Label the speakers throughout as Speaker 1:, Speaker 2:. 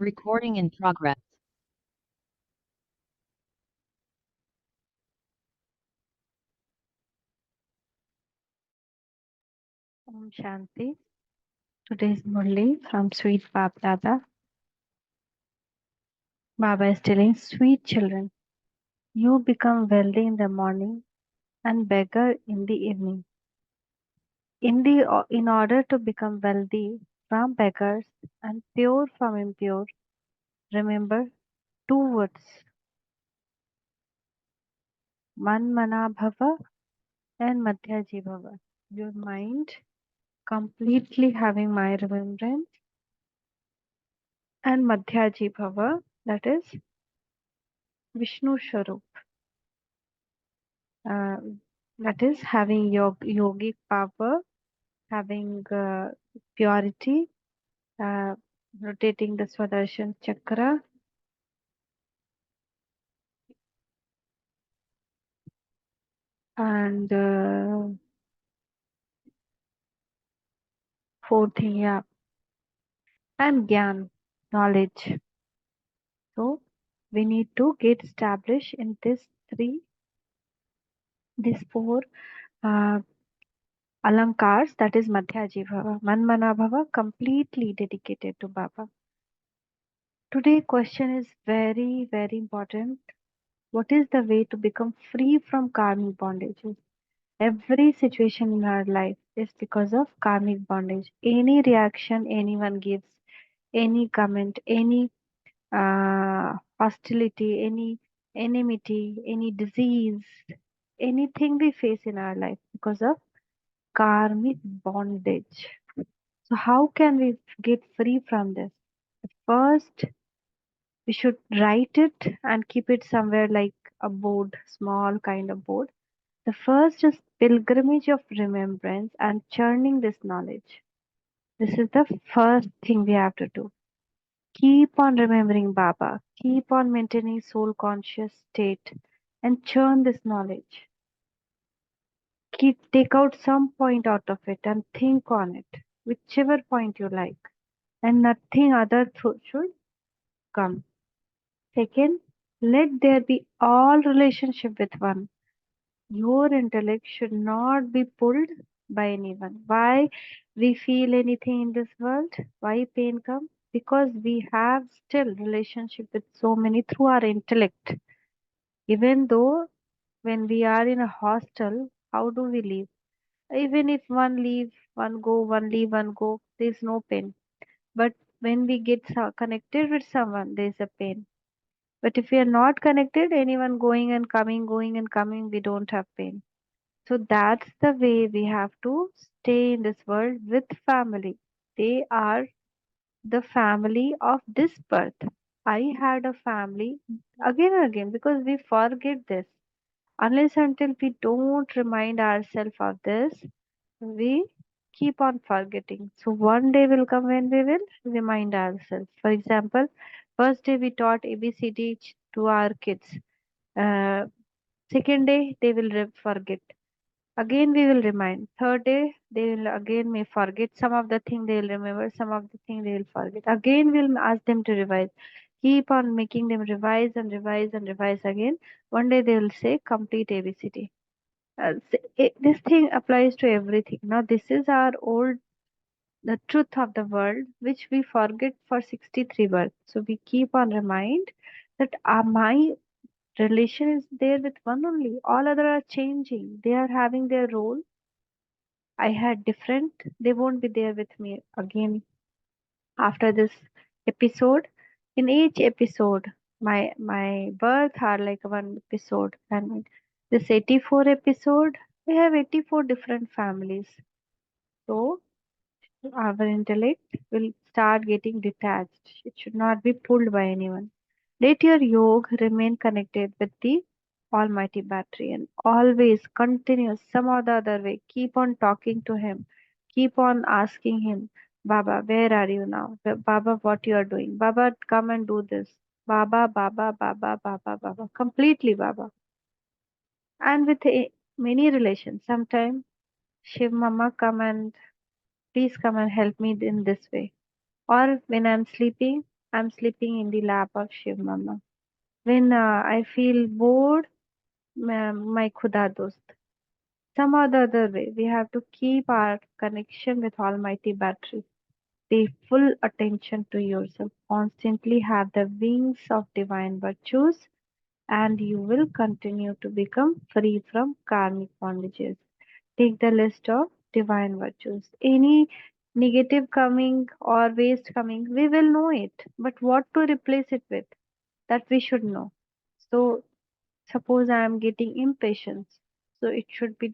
Speaker 1: Recording in progress.
Speaker 2: Om Shanti. Today is Murli from Sweet Bab Dada. Baba is telling sweet children, you become wealthy in the morning and beggar in the evening. In order to become wealthy from beggars and pure from impure, remember two words, Manmanabhav and Madhyajibhav. Your mind completely having my remembrance and Madhyajibhav, that is Vishnu Sharup. uh, that is having yogic power, having purity, uh, rotating the Swadarshan chakra, and fourth thing, yeah, and Gyan, knowledge. So we need to get established in these four uh, alankars, that is Madhyajibhava, Manmanabhava, completely dedicated to Baba. Today question is very, very important. What is the way to become free from karmic bondages? Every situation in our life is because of karmic bondage. Any reaction anyone gives, any comment, any hostility, any enmity, any disease, anything we face in our life because of karmic bondage. So, how can we get free from this? First, we should write it and keep it somewhere like a board, small kind of board. The first is pilgrimage of remembrance and churning this knowledge. This is the first thing we have to do. Keep on remembering Baba, keep on maintaining soul conscious state and churn this knowledge. Take out some point out of it and think on it, whichever point you like, and nothing other should come. Second, let there be all relationship with one. Your intellect should not be pulled by anyone. Why we feel anything in this world? Why pain comes? Because we have still relationship with so many through our intellect. Even though when we are in a hostel, how do we live? Even if one leave, one go, one leave, one go, there is no pain. But when we get connected with someone, there is a pain. But if we are not connected, anyone going and coming, we don't have pain. So that's the way we have to stay in this world with family. They are the family of this birth. I had a family again and again because we forget this. Unless until we don't remind ourselves of this, we keep on forgetting. So one day will come when we will remind ourselves. For example, first day we taught ABCD to our kids. Uh, Second day they will forget. Again we will remind. Third day they will again may forget. Some of the thing they will remember, some of the thing they will forget. Again we'll ask them to revise. Keep on making them revise and revise and revise again. One day they will say complete ABCD. This thing applies to everything. Now this is our old the truth of the world which we forget for 63 births. So we keep on remind that my relation is there with one only. All other are changing. They are having their role. I had different. They won't be there with me again after this episode. In each episode, my birth are like one episode, and this 84 episode, we have 84 different families. So our intellect will start getting detached. It should not be pulled by anyone. Let your yoga remain connected with the Almighty battery and always continue some or the other way. Keep on talking to Him. Keep on asking Him, Baba, where are you now? Baba, what you are doing? Baba, come and do this. Baba, Baba, Baba, Baba, Baba. Completely Baba. And with many relations, sometimes Shiv Mama, come and please come and help me in this way. Or when I'm sleeping, I'm sleeping in the lap of Shiv Mama. When I feel bored, my Khuda dost. Some or the other way, we have to keep our connection with Almighty battery. Pay full attention to yourself. Constantly have the wings of divine virtues, and you will continue to become free from karmic bondages. Take the list of divine virtues. Any negative coming or waste coming, we will know it. But what to replace it with? That we should know. So, suppose I am getting impatience. So, it should be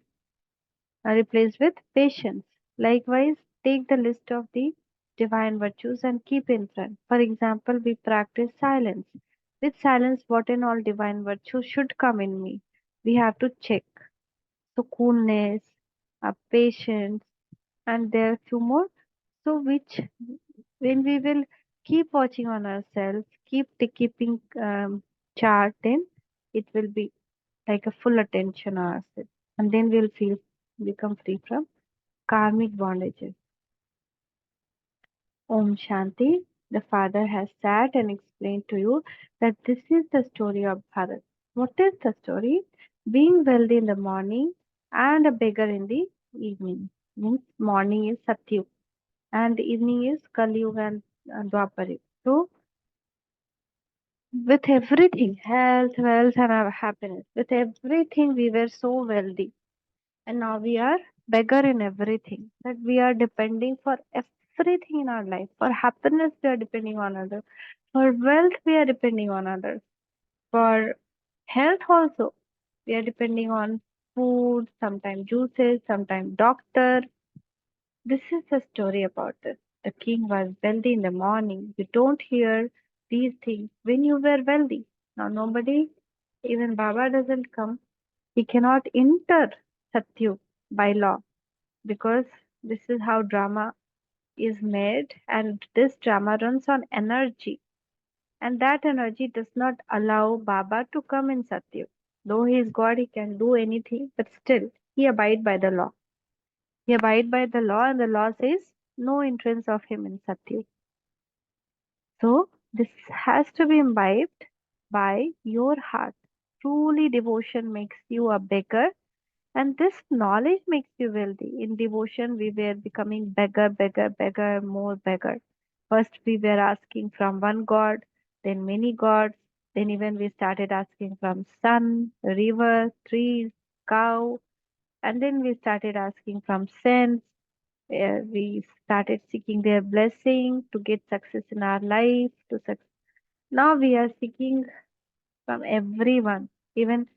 Speaker 2: replaced with patience. Likewise, take the list of the divine virtues and keep in front. For example, we practice silence. With silence, what and all divine virtues should come in me? We have to check. So, coolness, patience, and there are few more. So, which when we will keep watching on ourselves, keeping chart, then it will be like a full attention on ourselves, and then we'll feel become free from karmic bondages. Om Shanti. The Father has sat and explained to you that this is the story of Bharat. What is the story? Being wealthy in the morning and a beggar in the evening. Means morning is Satyug and the evening is Kaliyug and Dwapar. So with everything, health, wealth, and our happiness, with everything, we were so wealthy, and now we are beggar in everything. That we are depending for everything in our life. For happiness, we are depending on others. For wealth, we are depending on others. For health, also, we are depending on food, sometimes juices, sometimes doctor. This is the story about it. The king was wealthy in the morning. You don't hear these things when you were wealthy. Now nobody, even Baba doesn't come. He cannot enter Satyu by law because this is how drama is made, and this drama runs on energy, and that energy does not allow Baba to come in Satyu. Though he is God, he can do anything, but still he abide by the law. He abide by the law, and the law says no entrance of him in Satyu. So this has to be imbibed by your heart. Truly, devotion makes you a beggar, and this knowledge makes you wealthy. In devotion, we were becoming beggar, beggar, beggar, more beggar. First, we were asking from one god, then many gods, then even we started asking from sun, river, trees, cow, and then we started asking from saints. We started seeking their blessing to get success in our life. Now we are seeking from everyone, even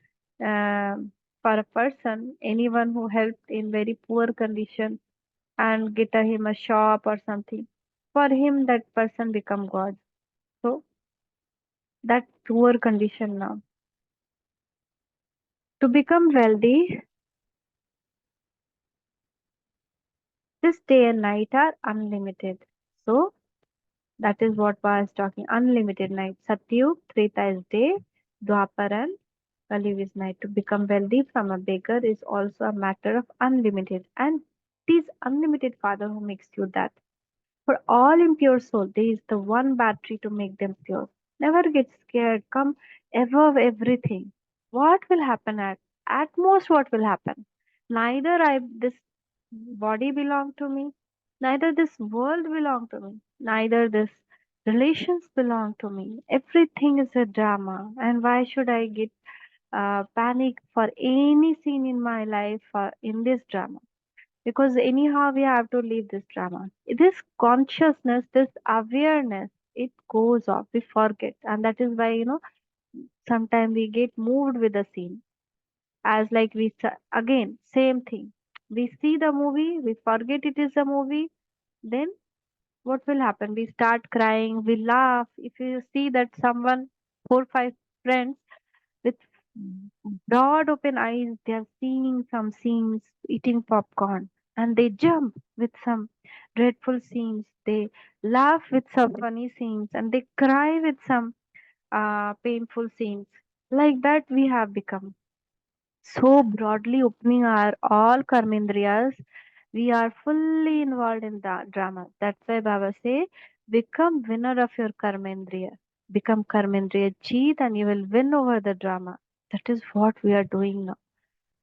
Speaker 2: um for a person, anyone who helped in very poor condition and get him a shop or something. For him, that person become God. So that poor condition now. To become wealthy, this day and night are unlimited. So that is what was talking. Unlimited night. Satyug, Treta is day, Dwapar and Kali is night. To become wealthy from a beggar is also a matter of unlimited. And it is unlimited Father who makes you that. For all impure soul, there is the one battery to make them pure. Never get scared. Come above everything. What will happen at most what will happen? Neither I this body belong to me, neither this world belong to me, neither this relations belong to me. Everything is a drama, and why should I get panic for any scene in my life in this drama? Because anyhow we have to leave this drama. This consciousness, this awareness, it goes off. We forget, and that is why sometimes we get moved with the scene. As like again same thing. We see the movie, we forget it is a movie. Then what will happen? We start crying, we laugh. If you see that someone, four, five friends with broad open eyes, they are seeing some scenes, eating popcorn, and they jump with some dreadful scenes. They laugh with some funny scenes, and they cry with some painful scenes. Like that, we have become so broadly opening our all karmendriyas. We are fully involved in the drama. That's why Baba say Become winner of your karmendriya. Become karmendriya jeet and you will win over the drama. That is what we are doing now.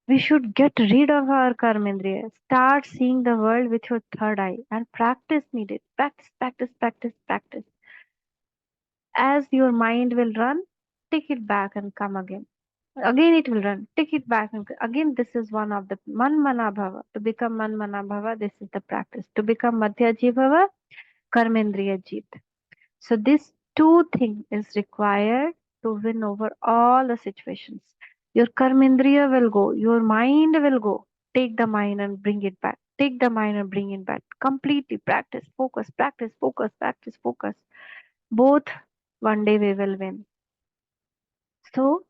Speaker 2: We should get rid of our karmendriya. Start seeing the world with your third eye and practice needed. Practice, practice, practice, practice. As your mind will run, take it back and come again. Again it will run. Take it back and again. This is one of the Manmanabhava. To become Manmanabhava, this is the practice. To become Madhyajibhava, Karmendriya Jit. So this two thing is required to win over all the situations. Your karmendriya will go, your mind will go. Take the mind and bring it back. Take the mind and bring it back. Completely practice, focus, practice, focus, practice, focus. Both one day we will win. So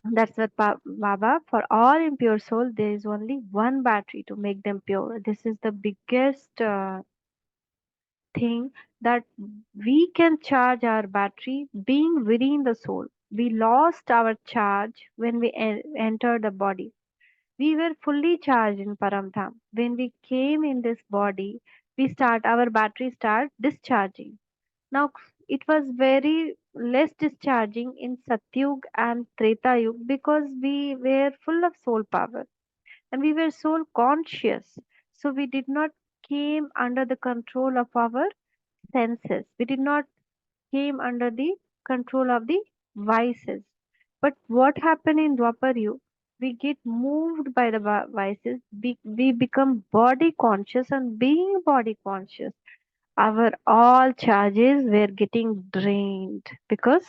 Speaker 2: that's what Baba. For all impure soul, there is only one battery to make them pure. This is the biggest thing that we can charge our battery being within the soul. We lost our charge when we entered the body. We were fully charged in Paramdham. When we came in this body, our battery start discharging. Now it was very less discharging in Satyug and Treta Yug because we were full of soul power and we were soul conscious. So we did not came under the control of our senses. We did not came under the control of the vices. But what happened in Dwapar? We get moved by the vices. We become body conscious, and being body conscious, our all charges were getting drained because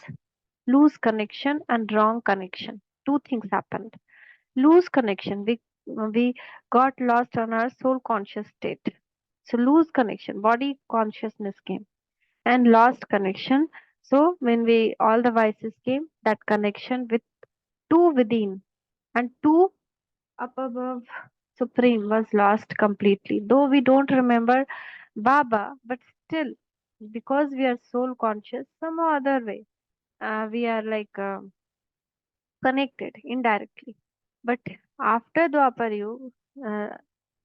Speaker 2: loose connection and wrong connection. Two things happened. Loose connection. We got lost on our soul conscious state. So loose connection, body consciousness came and lost connection. So when we all the vices came, that connection with two within and two up above supreme was lost completely. Though we don't remember Baba, but still, because we are soul conscious, some other way, we are like connected indirectly. But after Dwapar Yuga,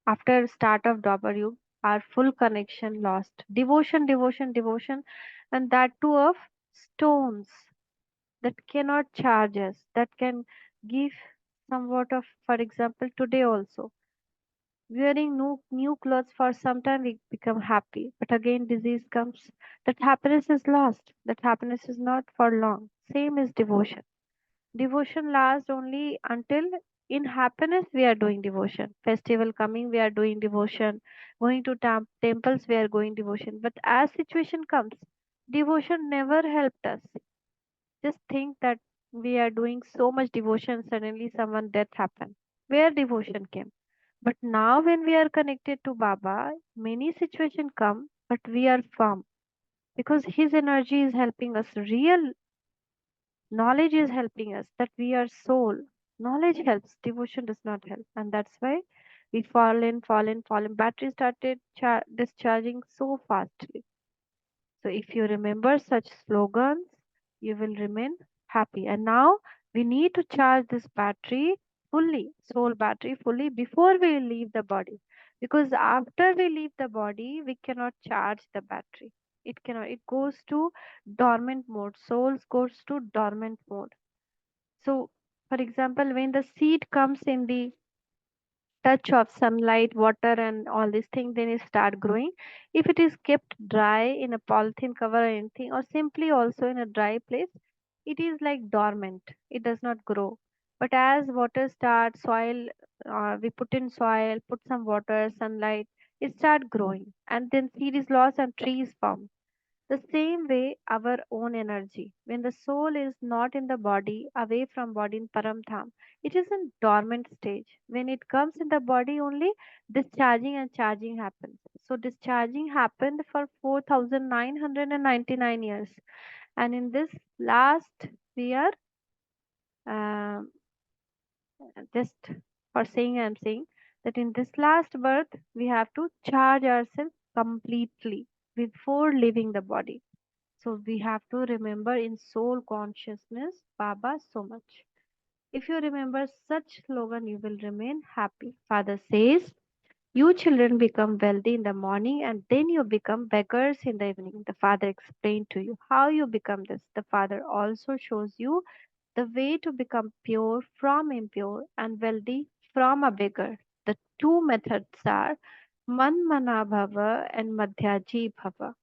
Speaker 2: after start of Dwapar Yuga, our full connection lost. Devotion, devotion, devotion, and that too of stones that cannot charge us, that can give somewhat of, for example, today also. Wearing new clothes for some time, we become happy. But again, disease comes. That happiness is lost. That happiness is not for long. Same is devotion. Devotion lasts only until in happiness we are doing devotion. Festival coming, we are doing devotion. Going to temples, we are going devotion. But as situation comes, devotion never helped us. Just think that we are doing so much devotion, suddenly someone death happened. Where devotion came? But now when we are connected to Baba, many situations come, but we are firm because his energy is helping us. Real knowledge is helping us that we are soul. Knowledge helps, devotion does not help. And that's why we fall in, fall in, fall in. Battery started discharging so fastly. So if you remember such slogans, you will remain happy. And now we need to charge this battery fully, soul battery fully before we leave the body. Because after we leave the body, we cannot charge the battery. It cannot, it goes to dormant mode. Souls goes to dormant mode. So for example, when the seed comes in the touch of sunlight, water, and all these things, then it start growing. If it is kept dry in a polythene cover or anything, or simply also in a dry place, it is like dormant. It does not grow. But as water starts, soil, we put in soil, put some water, sunlight, it start growing, and then seed is lost and tree is formed. The same way, our own energy. When the soul is not in the body, away from body in Paramdham, it is in dormant stage. When it comes in the body, only discharging and charging happens. So discharging happened for 4,999 years, and in this last we are um just for saying, I'm saying that in this last birth we have to charge ourselves completely before leaving the body. So we have to remember in soul consciousness Baba so much. If you remember such slogan, you will remain happy. Father says, You children become wealthy in the morning and then you become beggars in the evening. The father explained to you how you become this. The father also shows you the way to become pure from impure and wealthy from a beggar. The two methods are Manmanabhava and Madhyajibhava.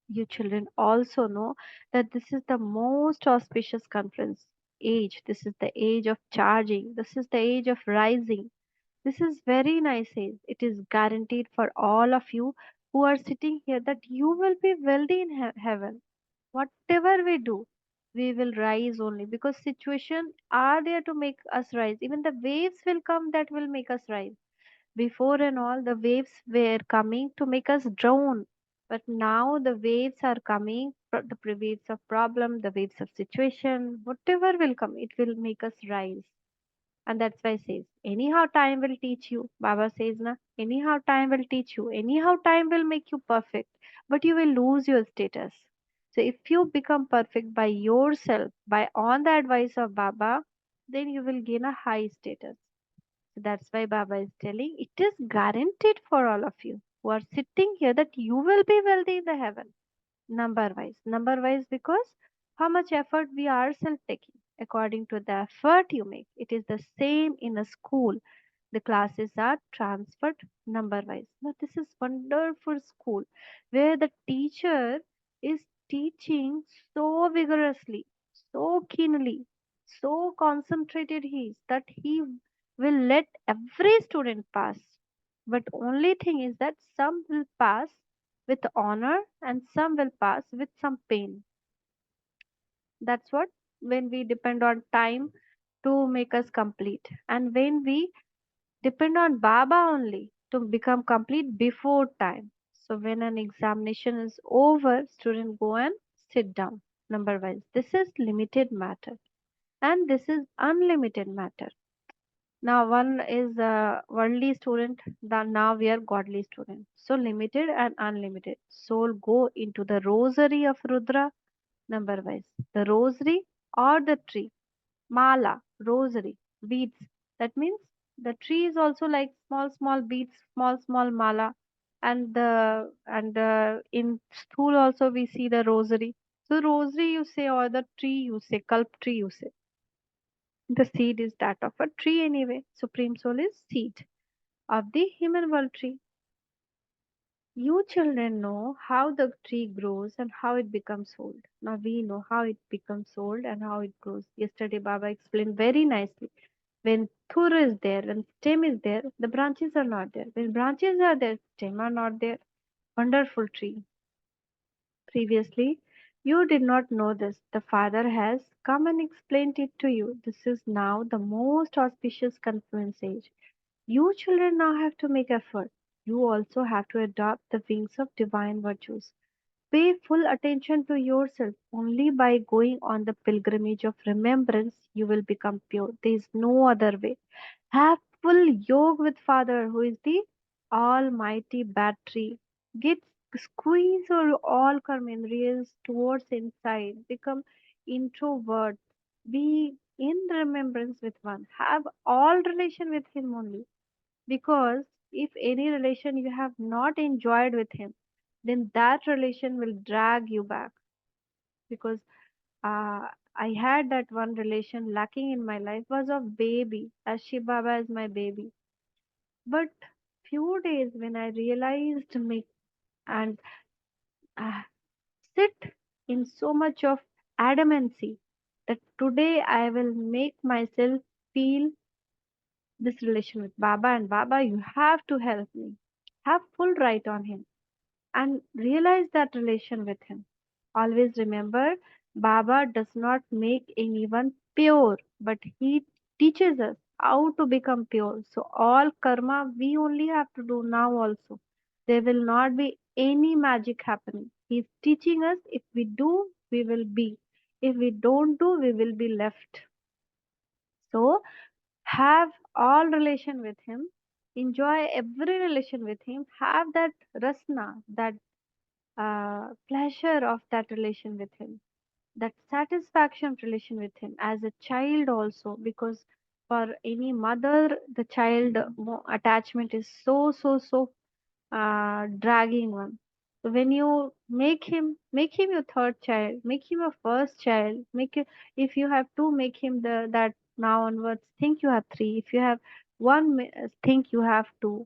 Speaker 2: You children also know that this is the most auspicious conference age. This is the age of charging. This is the age of rising. This is very nice age. It is guaranteed for all of you who are sitting here that you will be wealthy in heaven. Whatever we do, we will rise only because situations are there to make us rise. Even the waves will come that will make us rise. Before and all, the waves were coming to make us drown. But now the waves are coming, the waves of problem, the waves of situation, whatever will come, it will make us rise. And that's why it says, anyhow time will teach you. Baba says, na, anyhow time will teach you. Anyhow time will make you perfect, but you will lose your status. So if you become perfect by yourself, by on the advice of Baba, then you will gain a high status. So that's why Baba is telling it is guaranteed for all of you who are sitting here that you will be wealthy in the heaven. Number wise because how much effort we ourselves taking. According to the effort you make, it is the same in a school. The classes are transferred number wise. Now this is wonderful school where the teacher is teaching so vigorously, so keenly, so concentrated he is that he will let every student pass. But only thing is that some will pass with honor and some will pass with some pain. That's what when we depend on time to make us complete. And when we depend on Baba only to become complete before time. So when an examination is over, student go and sit down number wise. This is limited matter and this is unlimited matter. Now one is a worldly student, now we are godly student. So limited and unlimited. Soul go into the rosary of Rudra number wise. The rosary or the tree mala, rosary, beads. That means the tree is also like small, small beads, small, small mala, and in school also we see the rosary. So rosary you say or the tree you say, kalp tree you say. The seed is that of a tree anyway. Supreme Soul is seed of the human world tree. You children know how the tree grows and how it becomes old. Now we know how it becomes old and how it grows. Yesterday Baba explained very nicely. When thur is there, when stem is there, the branches are not there. When branches are there, stem are not there. Wonderful tree. Previously, you did not know this. The Father has come and explained it to you. This is now the most auspicious confluence age. You children now have to make effort. You also have to adopt the wings of divine virtues. Pay full attention to yourself. Only by going on the pilgrimage of remembrance you will become pure. There is no other way. Have full yoga with Father, who is the Almighty battery. Get squeeze all karmendriyas towards inside. Become introvert. Be in remembrance with one. Have all relation with Him only. Because if any relation you have not enjoyed with Him, then that relation will drag you back. Because I had that one relation lacking in my life was of baby, as Shiv Baba is my baby. But few days when I realized me and uh, sit in so much of adamancy that today I will make myself feel this relation with Baba and Baba, you have to help me. Have full right on him and realize that relation with him. Always remember, Baba does not make anyone pure, but he teaches us how to become pure. So, all karma we only have to do now also. There will not be any magic happening. He is teaching us if we do, we will be. If we don't do, we will be left. So, have all relation with him. Enjoy every relation with him. Have that rasna, that pleasure of that relation with him, that satisfaction of relation with him as a child also, because For any mother, the child attachment is so dragging one. So when you make him your third child, make him your first child, make it, if you have two, make him the that now onwards. Think you have three. If you have one, think you have two,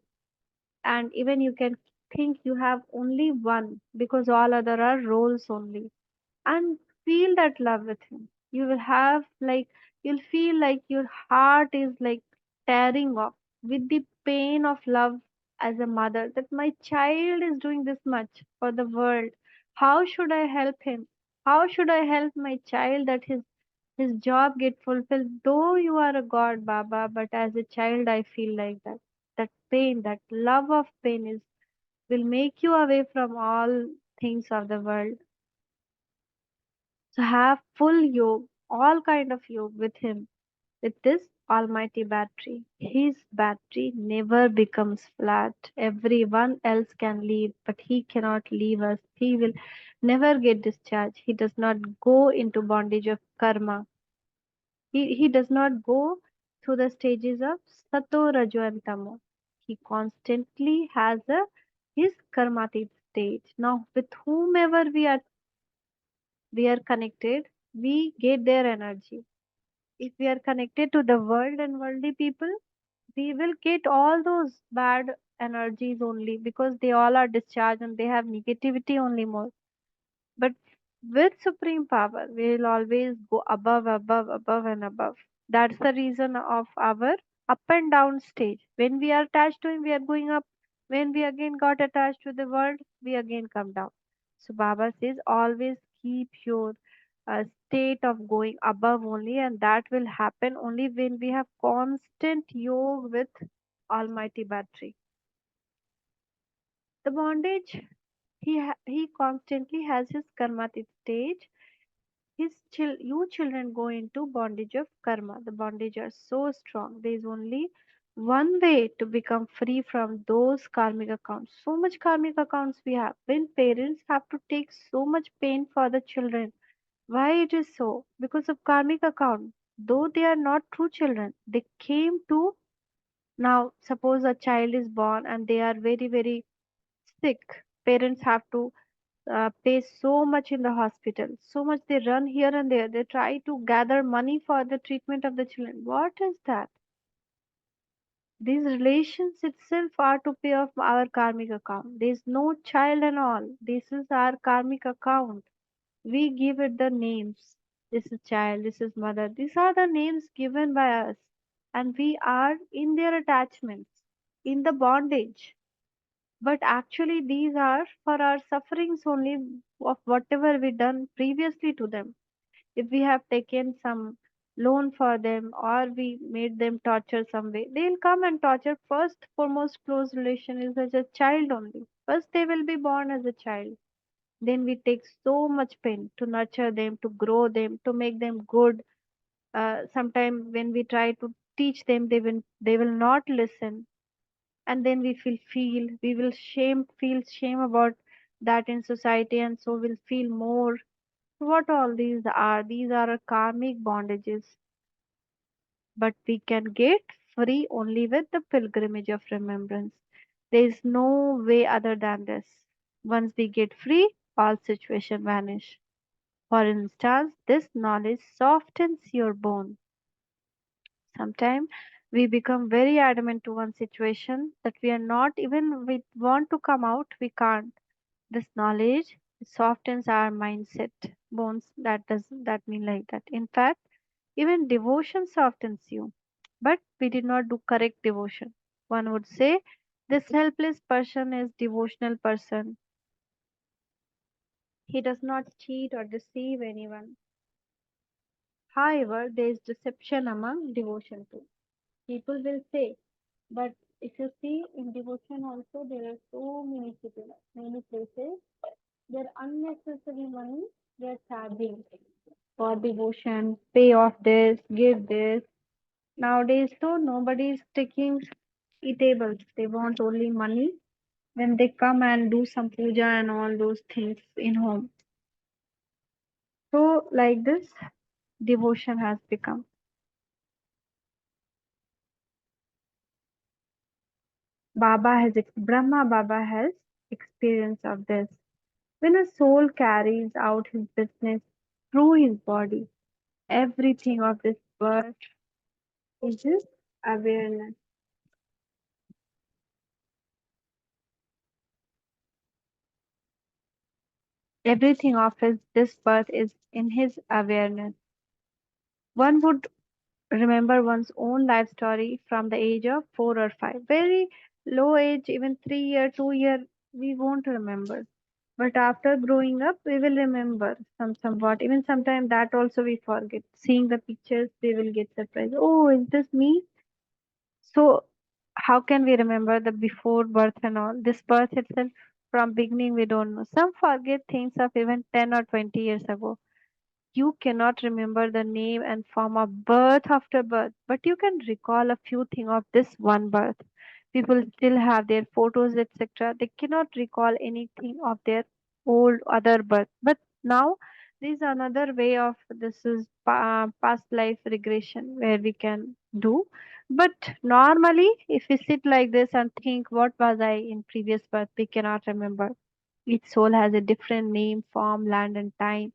Speaker 2: and even you can think you have only one because all other are roles only, and feel that love with him. You will have like, you'll feel like your heart is like tearing off with the pain of love as a mother, that my child is doing this much for the world. How should I help him? How should I help my child that his job get fulfilled? Though you are a god, Baba, but as a child I feel like that. That pain, that love of pain is will make you away from all things of the world. So have full yoga, all kind of yoga with him, with this almighty battery. His battery never becomes flat. Everyone else can leave, but he cannot leave us. He will never get discharged. He does not go into bondage of karma. He does not go through the stages of sato, rajo, and tamo. He constantly has a his karmatic stage. Now, with whomever we are connected, we get their energy. If we are connected to the world and worldly people, we will get all those bad energies only, because they all are discharged and they have negativity only more. But with supreme power, we will always go above, above, above, and above. That's the reason of our up and down stage. When we are attached to him, we are going up. When we again got attached to the world, we again come down. So Baba says, always keep your state of going above only, and that will happen only when we have constant yoga with Almighty Battery. The bondage, he constantly has his karmatic stage. You children go into bondage of karma. The bondage are so strong. There is only one way to become free from those karmic accounts. So much karmic accounts we have. When parents have to take so much pain for the children, why it is so? Because of karmic account. Though they are not true children, they came to, now suppose a child is born and they are very sick. Parents have to pay so much in the hospital, so much they run here and there. They try to gather money for the treatment of the children. What is that? These relations itself are to pay off our karmic account. There is no child and all. This is our karmic account. We give it the names. This is child, this is mother. These are the names given by us. And we are in their attachments, in the bondage. But actually, these are for our sufferings only of whatever we done previously to them. If we have taken some loan for them or we made them torture some way, they'll come and torture. First, foremost close relation is as a child only. First, they will be born as a child. Then we take so much pain to nurture them, to grow them, to make them good. Sometimes when we try to teach them, they will not listen, and then we will feel shame about that in society, and so we'll feel more. What all these are a karmic bondages, but we can get free only with the pilgrimage of remembrance. There is no way other than this. Once we get free, all situation vanish. For instance, this knowledge softens your bone. Sometimes we become very adamant to one situation that we are not even we want to come out, we can't. This knowledge softens our mindset, bones. That mean like that. In fact, even devotion softens you. But we did not do correct devotion. One would say this helpless person is devotional person. He does not cheat or deceive anyone. However, there is deception among devotion too. People will say, but if you see in devotion also, there are so many people, many places, they're unnecessary money they're charging for devotion, pay off this, give this. Nowadays, so nobody is taking eatables. They want only money when they come and do some puja and all those things in home. So, like this, devotion has become. Brahma Baba has experience of this. When a soul carries out his business through his body, everything of this birth is his awareness. Everything of his this birth is in his awareness. One would remember one's own life story from the age of 4 or 5. Very low age, even 3 year, 2 year, we won't remember. But after growing up, we will remember somewhat. Even sometimes that also we forget. Seeing the pictures, we will get surprised. Oh, is this me? So how can we remember the before birth and all? This birth itself from beginning we don't know. Some forget things of even 10 or 20 years ago. You cannot remember the name and form of birth after birth, but you can recall a few things of this one birth. People still have their photos, etc. They cannot recall anything of their old other birth. But now there is another way of this is past life regression where we can do. But normally, if we sit like this and think, what was I in previous birth, we cannot remember. Each soul has a different name, form, land, and time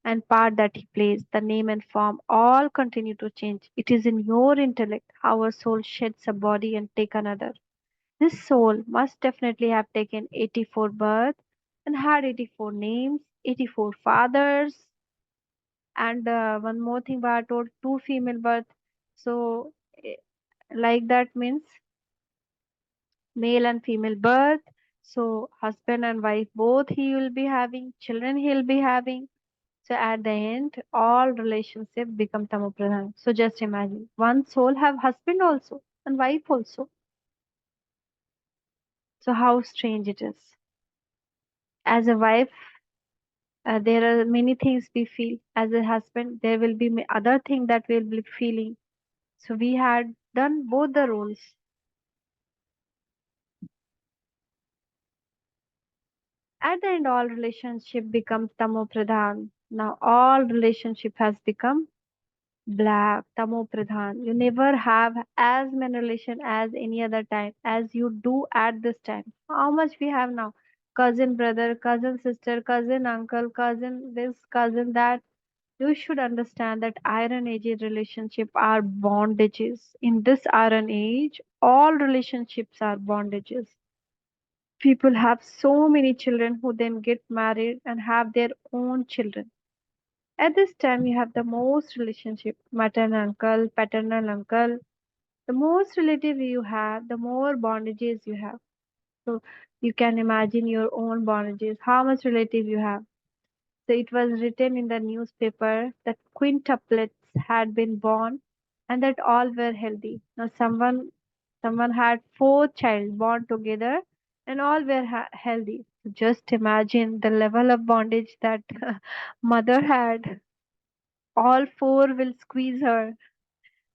Speaker 2: and part that he plays, the name and form, all continue to change. It is in your intellect how a soul sheds a body and take another. This soul must definitely have taken 84 births and had 84 names, 84 fathers, and one more thing, but I told two female birth. So, like that means male and female birth. So, husband and wife both he will be having, children he'll be having. So at the end, all relationship become tamopradhan. So just imagine, one soul have husband also and wife also. So how strange it is. As a wife, there are many things we feel. As a husband, there will be other thing that we'll be feeling. So we had done both the roles. At the end, all relationship becomes tamopradhan. Now all relationship has become black, tamo pradhan. You never have as many relation as any other time as you do at this time. How much we have now? Cousin brother, cousin sister, cousin uncle, cousin this, cousin that. You should understand that iron age relationship are bondages. In this iron age, all relationships are bondages. People have so many children who then get married and have their own children. At this time, you have the most relationship, maternal uncle, paternal uncle. The most relative you have, the more bondages you have. So you can imagine your own bondages, how much relative you have. So it was written in the newspaper that quintuplets had been born and that all were healthy. Now someone had four child born together and all were healthy. Just imagine the level of bondage that mother had. All four will squeeze her.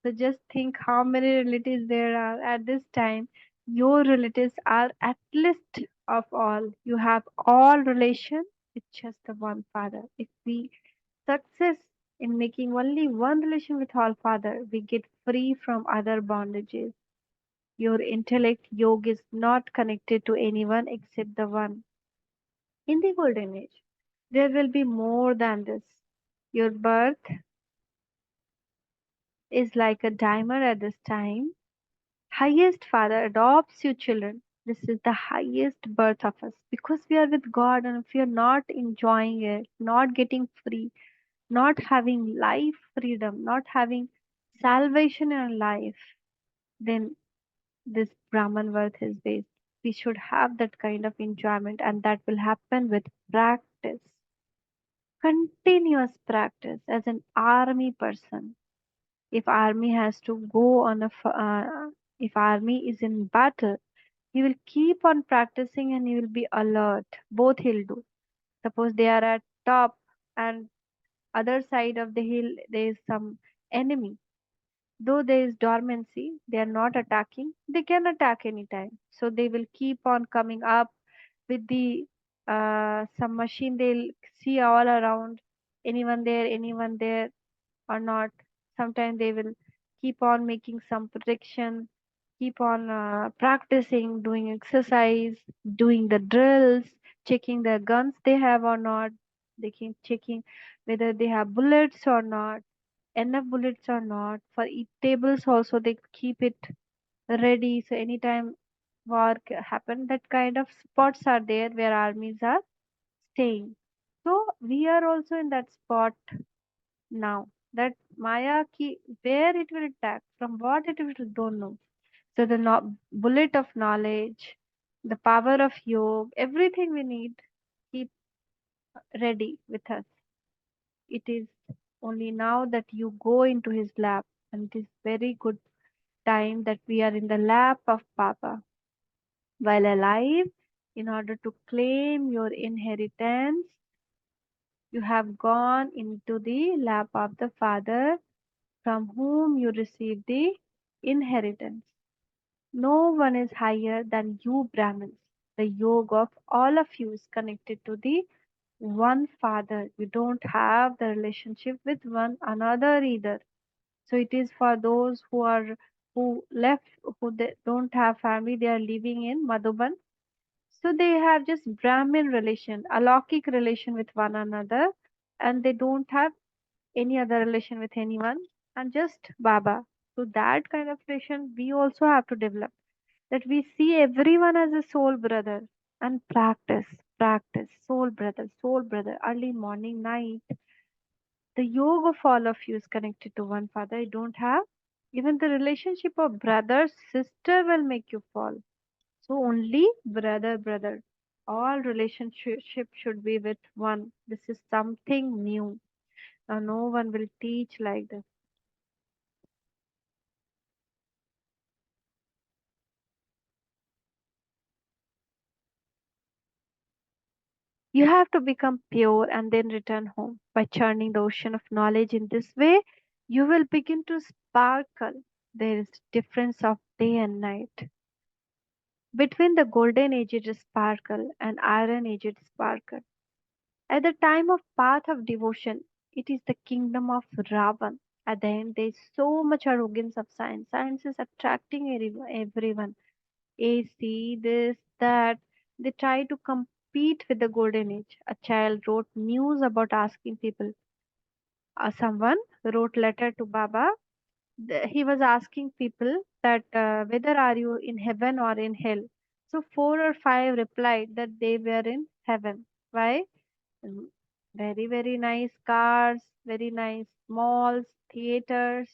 Speaker 2: So just think how many relatives there are at this time. Your relatives are at least of all. You have all relation with just the one father. If we success in making only one relation with all father, we get free from other bondages. Your intellect yoga is not connected to anyone except the one. In the golden age, there will be more than this. Your birth is like a diamond at this time. Highest Father adopts you children. This is the highest birth of us because we are with God, and if we are not enjoying it, not getting free, not having life freedom, not having salvation in our life, then this Brahman birth is based. We should have that kind of enjoyment, and that will happen with practice, continuous practice as an army person. If army has to go on if army is in battle, he will keep on practicing and he will be alert. Both he'll do. Suppose they are at top and other side of the hill there is some enemy. Though there is dormancy, they are not attacking. They can attack anytime. So they will keep on coming up with the some machine. They'll see all around anyone there or not. Sometimes they will keep on making some protection keep on practicing, doing exercise, doing the drills, checking the guns they have or not. They keep checking whether they have bullets or not, enough bullets or not. For eat tables also they keep it ready. So anytime war happen, that kind of spots are there where armies are staying. So we are also in that spot now. That Maya ki where it will attack, from what it will don't know. So the bullet of knowledge, the power of yoga, everything we need, keep ready with us. It is only now that you go into his lap, and it is very good time that we are in the lap of Papa. While alive, in order to claim your inheritance, you have gone into the lap of the Father from whom you receive the inheritance. No one is higher than you, Brahmins. The yoga of all of you is connected to the one Father. You don't have the relationship with one another either. So it is for those who left, who don't have family, they are living in Madhuban. So they have just Brahmin relation, alaukic relation with one another, and they don't have any other relation with anyone, and just Baba. So that kind of relation we also have to develop, that we see everyone as a soul brother and practice, soul brother, early morning, night. The yoga of all of you is connected to one Father. You don't have even the relationship of brother, sister will make you fall. So only brother. All relationship should be with one. This is something new. Now no one will teach like this. You have to become pure and then return home. By churning the ocean of knowledge in this way, you will begin to sparkle. There is difference of day and night. Between the golden aged sparkle and iron aged sparkle. At the time of path of devotion, it is the kingdom of Ravan. At the end, there is so much arrogance of science. Science is attracting everyone. AC, this, that. They try to compete with the golden age. A child wrote news about asking people. Someone wrote letter to Baba. He was asking people that whether are you in heaven or in hell. So four or five replied that they were in heaven. Why? Mm, very nice cars, very nice malls, theaters.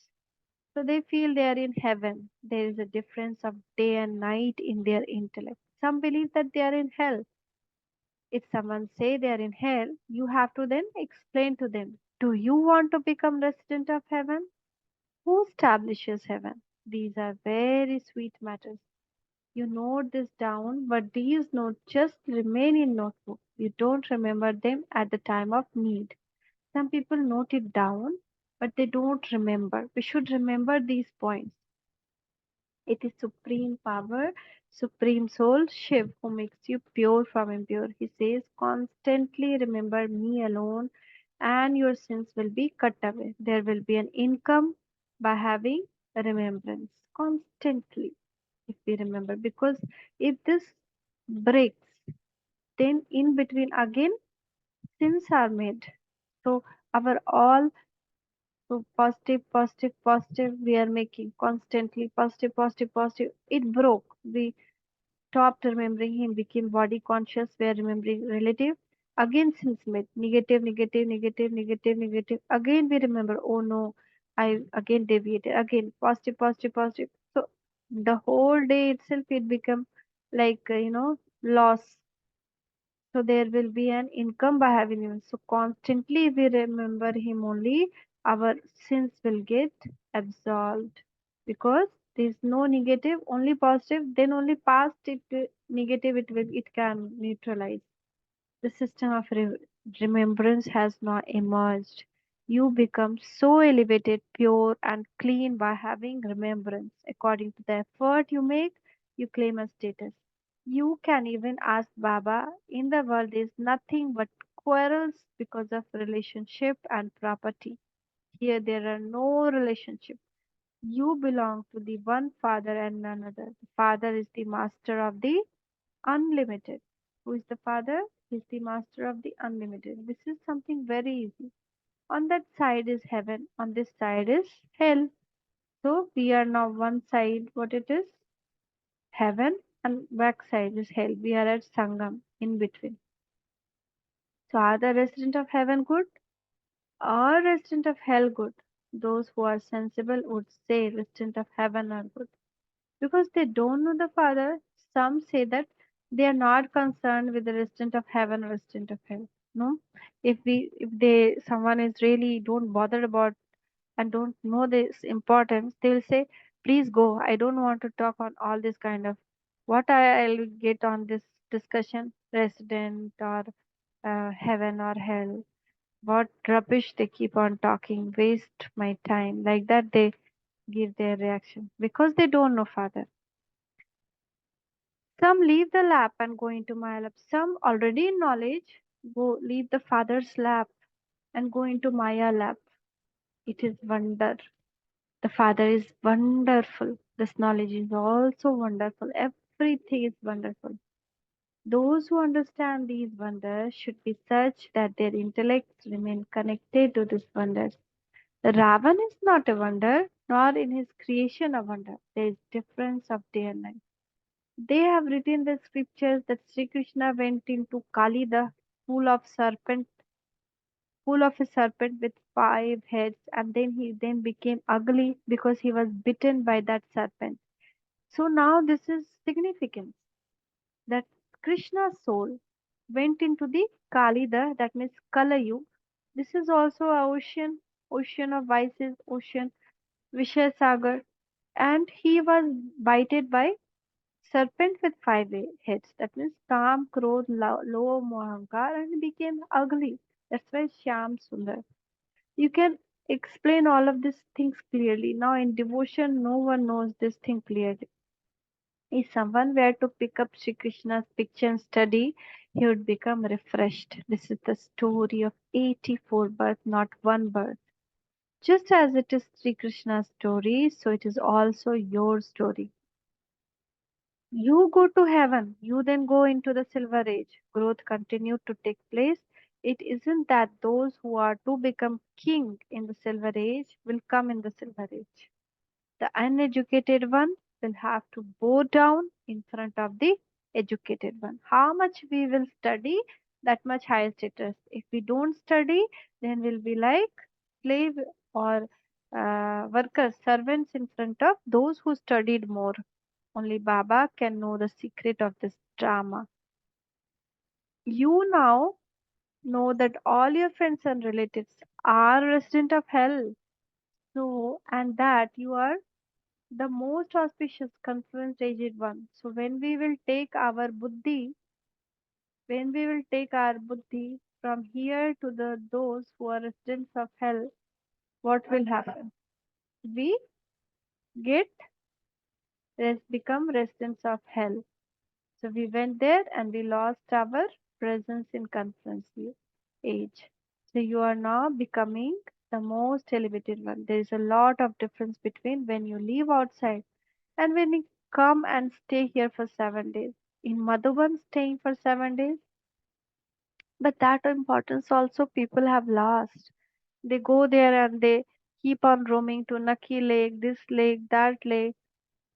Speaker 2: So they feel they are in heaven. There is a difference of day and night in their intellect. Some believe that they are in hell. If someone say they are in hell, you have to then explain to them, do you want to become resident of heaven? Who establishes heaven? These are very sweet matters. You note this down, but these notes just remain in notebook. You don't remember them at the time of need. Some people note it down, but they don't remember. We should remember these points. It is supreme power, supreme soul, Shiv, who makes you pure from impure. He says, constantly remember me alone, and your sins will be cut away. There will be an income by having remembrance constantly, if we remember. Because if this breaks, then in between again sins are made. So our all so positive, we are making constantly positive. It broke. We stopped remembering him, became body conscious, we are remembering relative. Again since made negative. Again we remember, oh no, I again deviated. Again positive. So the whole day itself it become like loss. So there will be an income by having him. So constantly we remember him only, our sins will get absolved. Because there is no negative, only positive, then only past negative it can neutralize. The system of remembrance has now emerged. You become so elevated, pure, and clean by having remembrance. According to the effort you make, you claim a status. You can even ask Baba, in the world is nothing but quarrels because of relationship and property. Here there are no relationship. You belong to the one Father and none other. The Father is the master of the unlimited. Who is the Father? He is the master of the unlimited. This is something very easy. On that side is heaven, on this side is hell. So we are now one side, what it is? Heaven, and back side is hell. We are at Sangam, in between. So are the resident of heaven good or resident of hell good? Those who are sensible would say resident of heaven are good. Because they don't know the Father, some say that they are not concerned with the resident of heaven or resident of hell. No, if someone is really don't bother about and don't know this importance, they will say, "Please go. I don't want to talk on all this kind of what I'll get on this discussion, resident or heaven or hell. What rubbish they keep on talking. Waste my time." Like that, they give their reaction because they don't know Father. Some leave the lap and go into my lap. Some already in knowledge go leave the father's lap and go into Maya lap. It is wonder. The Father is wonderful. This knowledge is also wonderful. Everything is wonderful. Those who understand these wonders should be such that their intellects remain connected to these wonders. The Ravan is not a wonder, nor in his creation a wonder. There is difference of day and night. They have written the scriptures that Sri Krishna went into Kali, the pool of serpent, pool of a serpent with 5 heads, and then he then became ugly because he was bitten by that serpent. So now this is significance that Krishna's soul went into the Kalida, that means Kalayu. This is also a ocean, ocean of vices, ocean, Vishasagar, and he was bited by serpent with 5 heads. That means Kam, Krodh, Lo, Mohankar, and became ugly. That's why Shyam Sundar. You can explain all of these things clearly. Now in devotion, no one knows this thing clearly. If someone were to pick up Sri Krishna's picture and study, he would become refreshed. This is the story of 84 births, not one birth. Just as it is Sri Krishna's story, so it is also your story. You go to heaven, you then go into the silver age. Growth continued to take place. It isn't that those who are to become king in the silver age will come in the silver age. The uneducated one will have to bow down in front of the educated one. How much we will study, that much higher status. If we don't study, then we'll be like slave or workers, servants in front of those who studied more. Only Baba can know the secret of this drama. You now know that all your friends and relatives are resident of hell. So, and that you are the most auspicious confluence aged one. So when we will take our buddhi from here to the those who are residents of hell, what will happen? We get become residents of hell. So we went there and we lost our presence in confluence age. So you are now becoming the most elevated one. There is a lot of difference between when you leave outside and when you come and stay here for 7 days. In Madhuban, staying for 7 days, but that importance also people have lost. They go there and they keep on roaming to Naki Lake, this lake, that lake,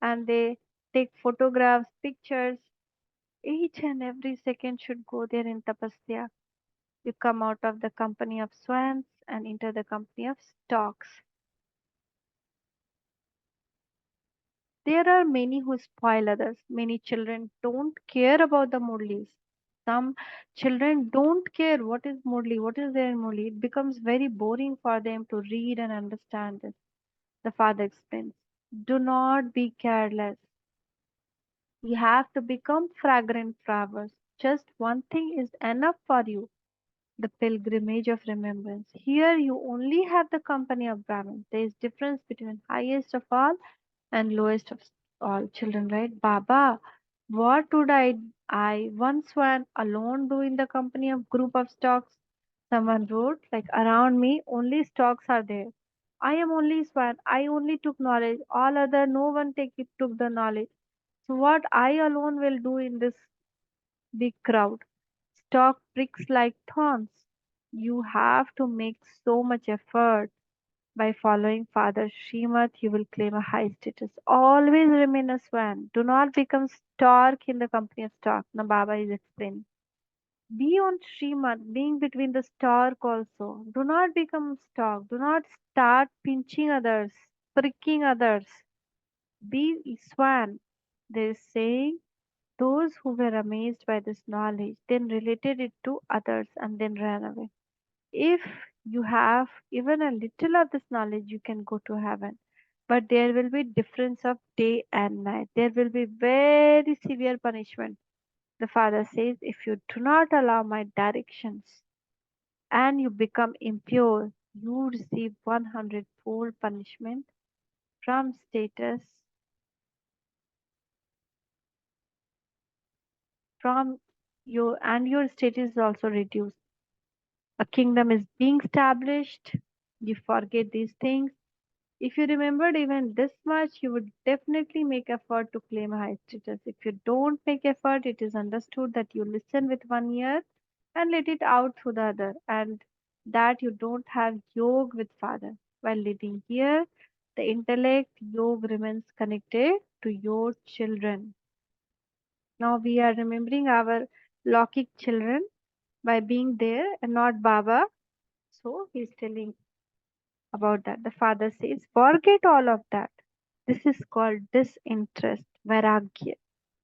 Speaker 2: and they take photographs, pictures. Each and every second should go there in tapasya. You come out of the company of swans and enter the company of storks. There are many who spoil others. Many children don't care about the Murlis. Some children don't care what is Murli, what is there in Murli. It becomes very boring for them to read and understand this. The father explains. Do not be careless. You have to become fragrant flowers. Just one thing is enough for you. The pilgrimage of remembrance. Here you only have the company of Brahmins. There is difference between highest of all and lowest of all children, right? Baba, what would I once went alone do in the company of group of stocks? Someone wrote, like around me, only stocks are there. I am only swan. I only took knowledge. All other, no one took the knowledge. So what I alone will do in this big crowd? Stalk pricks like thorns. You have to make so much effort. By following Father Srimad, you will claim a high status. Always remain a swan. Do not become stork in the company of stork. Now Baba is explaining. Be on Srimad, being between the stork also. Do not become stork. Do not start pinching others, pricking others. Be a swan. There is saying those who were amazed by this knowledge then related it to others and then ran away. If you have even a little of this knowledge, you can go to heaven. But there will be difference of day and night. There will be very severe punishment. The Father says, if you do not allow my directions and you become impure, you receive 100-fold punishment from status, from your and your status is also reduced. A kingdom is being established. You forget these things. If you remembered even this much, you would definitely make effort to claim a high status. If you don't make effort, it is understood that you listen with one ear and let it out through the other, and that you don't have yoga with Father. While living here, the intellect yoga remains connected to your children. Now we are remembering our Lokik children by being there and not Baba. So he's telling about that. The father says, forget all of that. This is called disinterest, vairagya,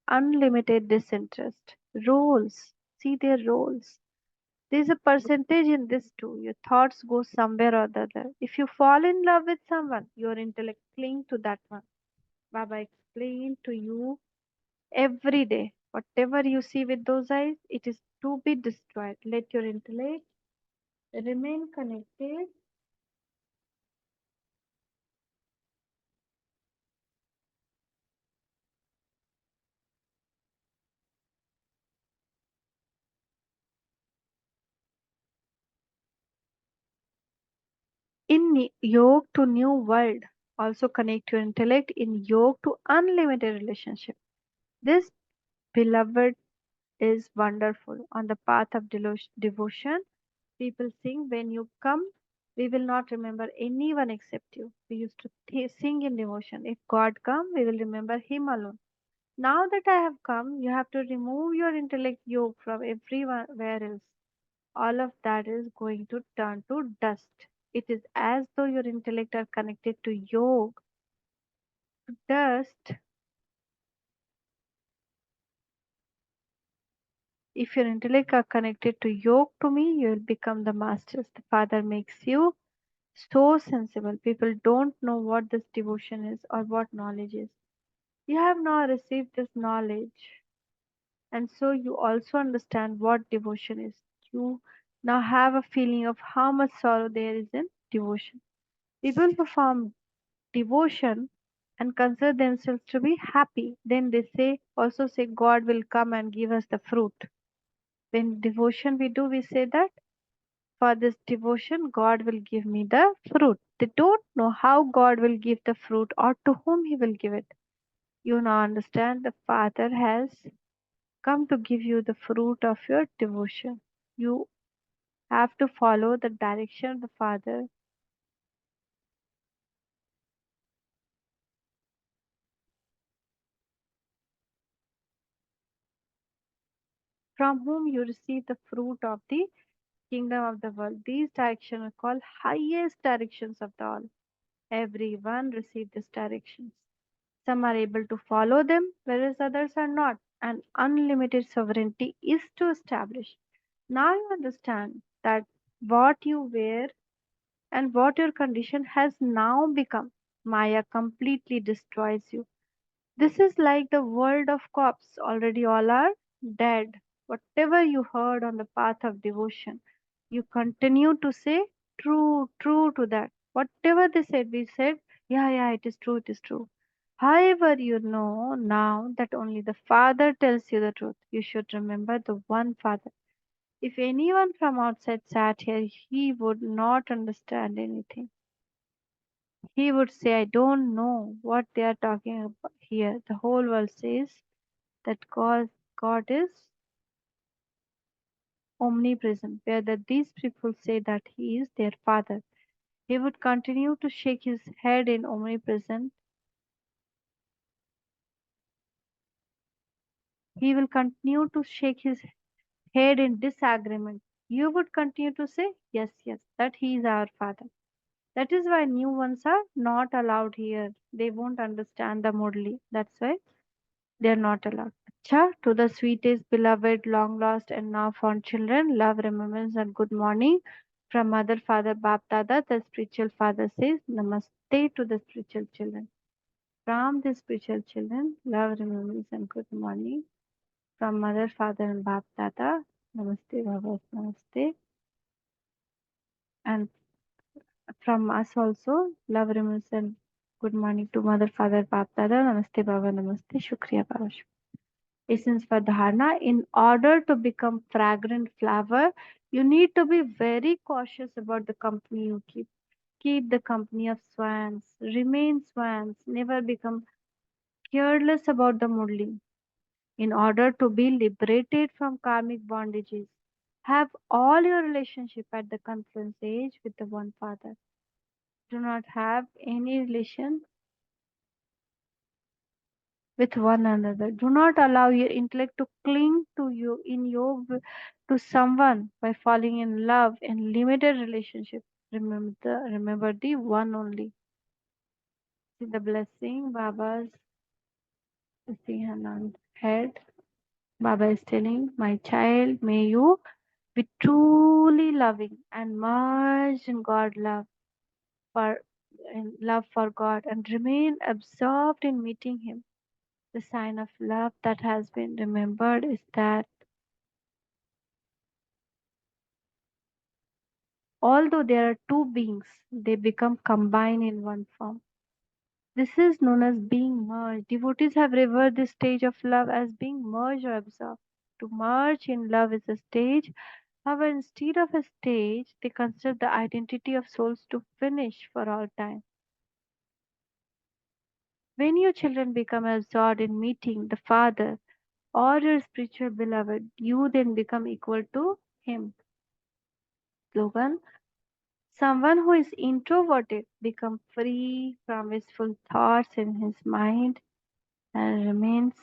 Speaker 2: unlimited disinterest. Roles, see their roles. There's a percentage in this too. Your thoughts go somewhere or the other. If you fall in love with someone, your intellect cling to that one. Baba explained to you every day. Whatever you see with those eyes, it is to be destroyed. Let your intellect remain connected. In yoke to new world, also connect your intellect in yoke to unlimited relationship. This beloved is wonderful. On the path of devotion, people sing, when you come, we will not remember anyone except you. We used to sing in devotion. If God come, we will remember him alone. Now that I have come, you have to remove your intellect yoke from everywhere else. All of that is going to turn to dust. It is as though your intellect are connected to yoga, to dust. If your intellect are connected to yoga to me, you will become the masters. The Father makes you so sensible. People don't know what this devotion is or what knowledge is. You have now received this knowledge, and so you also understand what devotion is. You now have a feeling of how much sorrow there is in devotion. People perform devotion and consider themselves to be happy. Then they say, also say, God will come and give us the fruit. When devotion we do, we say that for this devotion, God will give me the fruit. They don't know how God will give the fruit or to whom He will give it. You now understand the Father has come to give you the fruit of your devotion. You have to follow the direction of the Father from whom you receive the fruit of the kingdom of the world. These directions are called highest directions of the all. Everyone receive these directions. Some are able to follow them, whereas others are not. And unlimited sovereignty is to establish. Now you understand that what you were and what your condition has now become. Maya completely destroys you. This is like the world of corpse. Already all are dead. Whatever you heard on the path of devotion, you continue to say true, true to that. Whatever they said, we said, yeah, yeah, it is true, it is true. However, you know now that only the Father tells you the truth. You should remember the one Father. If anyone from outside sat here, he would not understand anything. He would say, I don't know what they are talking about here. The whole world says that God is omnipresent, whether these people say that he is their father. He would continue to shake his head in omnipresent. He will continue to shake his head in disagreement. You would continue to say, yes, yes, that he is our father. That is why new ones are not allowed here. They won't understand the Murli. That's why they are not allowed. Acha, to the sweetest, beloved, long lost, and now found children, love, remembrance, and good morning. From Mother, Father, Bap, Dada, the spiritual father says, Namaste to the spiritual children. From the spiritual children, love, remembrance, and good morning. From Mother, Father, and Bap, Dada, Namaste, Baba, Namaste. And from us also, love, remembrance, and good morning to Mother, Father, Bap, Dada, Namaste, Baba, Namaste, Shukriya, Baba. Essence for dharna. In order to become fragrant flower, you need to be very cautious about the company you keep. Keep the company of swans. Remain swans. Never become careless about the Murli. In order to be liberated from karmic bondages, have all your relationship at the confluence age with the one father. Do not have any relation with one another. Do not allow your intellect to cling to you in your to someone by falling in love in limited relationship. Remember the one only. See the blessing Baba's blessing hand on head. Baba is telling, my child, may you be truly loving and merged in God love for in love for God and remain absorbed in meeting Him. The sign of love that has been remembered is that although there are two beings, they become combined in one form. This is known as being merged. Devotees have revered this stage of love as being merged or absorbed. To merge in love is a stage. However, instead of a stage, they consider the identity of souls to finish for all time. When your children become absorbed in meeting the Father or your spiritual beloved, you then become equal to Him. Slogan: someone who is introverted becomes free from wistful thoughts in his mind and remains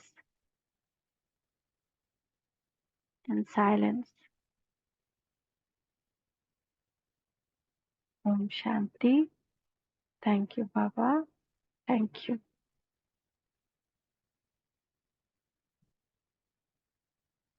Speaker 2: in silence. Om Shanti. Thank you, Baba. Thank you.